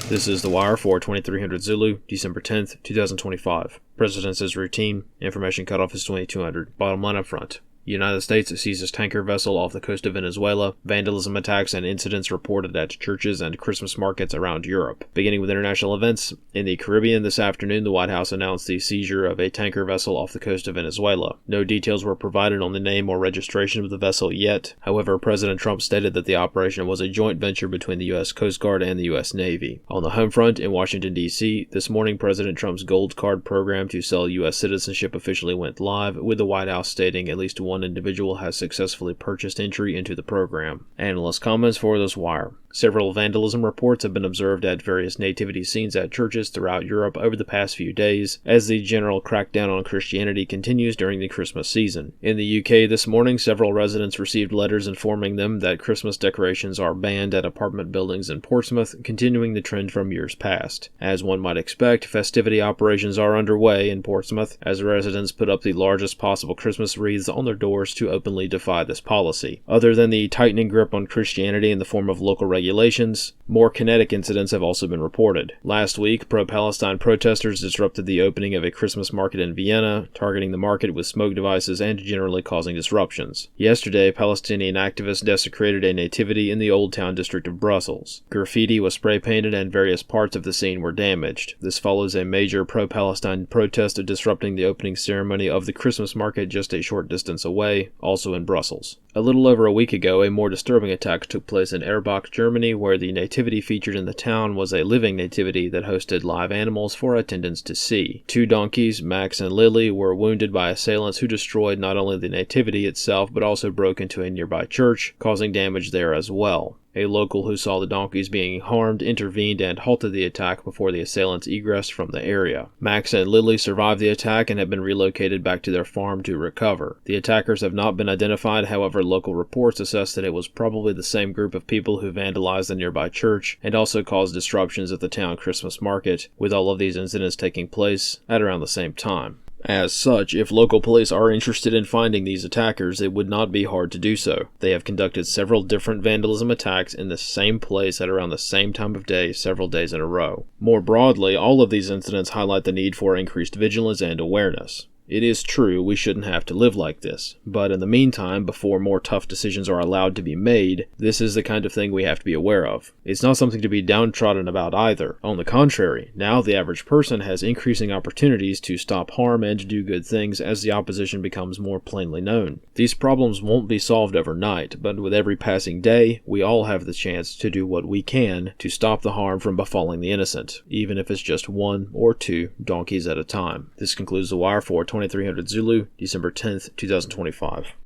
This is The Wire for 2300 Zulu, December 10th, 2025. President says routine. Information cutoff is 2200. Bottom line up front. United States seizes tanker vessel off the coast of Venezuela. Vandalism attacks and incidents reported at churches and Christmas markets around Europe. Beginning with international events, in the Caribbean this afternoon, the White House announced the seizure of a tanker vessel off the coast of Venezuela. No details were provided on the name or registration of the vessel yet. However, President Trump stated that the operation was a joint venture between the U.S. Coast Guard and the U.S. Navy. On the home front, in Washington, D.C., this morning, President Trump's Gold Card program to sell U.S. citizenship officially went live, with the White House stating at least one individual has successfully purchased entry into the program. Analyst comments for this wire. Several vandalism reports have been observed at various nativity scenes at churches throughout Europe over the past few days, as the general crackdown on Christianity continues during the Christmas season. In the UK this morning, several residents received letters informing them that Christmas decorations are banned at apartment buildings in Portsmouth, continuing the trend from years past. As one might expect, festivity operations are underway in Portsmouth, as residents put up the largest possible Christmas wreaths on their doors to openly defy this policy. Other than the tightening grip on Christianity in the form of local regulations, more kinetic incidents have also been reported. Last week, pro-Palestine protesters disrupted the opening of a Christmas market in Vienna, targeting the market with smoke devices and generally causing disruptions. Yesterday, Palestinian activists desecrated a nativity in the Old Town district of Brussels. Graffiti was spray-painted and various parts of the scene were damaged. This follows a major pro-Palestine protest disrupting the opening ceremony of the Christmas market just a short distance away, also in Brussels. A little over a week ago, a more disturbing attack took place in Erbach, Germany, where the nativity featured in the town was a living nativity that hosted live animals for attendants to see. Two donkeys, Max and Lily, were wounded by assailants who destroyed not only the nativity itself but also broke into a nearby church, causing damage there as well. A local who saw the donkeys being harmed intervened and halted the attack before the assailants egressed from the area. Max and Lily survived the attack and have been relocated back to their farm to recover. The attackers have not been identified, however, local reports assess that it was probably the same group of people who vandalized the nearby church and also caused disruptions at the town Christmas market, with all of these incidents taking place at around the same time. As such, if local police are interested in finding these attackers, it would not be hard to do so. They have conducted several different vandalism attacks in the same place at around the same time of day several days in a row. More broadly, all of these incidents highlight the need for increased vigilance and awareness. It is true we shouldn't have to live like this, but in the meantime, before more tough decisions are allowed to be made, this is the kind of thing we have to be aware of. It's not something to be downtrodden about either. On the contrary, now the average person has increasing opportunities to stop harm and do good things as the opposition becomes more plainly known. These problems won't be solved overnight, but with every passing day, we all have the chance to do what we can to stop the harm from befalling the innocent, even if it's just one or two donkeys at a time. This concludes The Wire for 2300 Zulu, December 10th, 2025.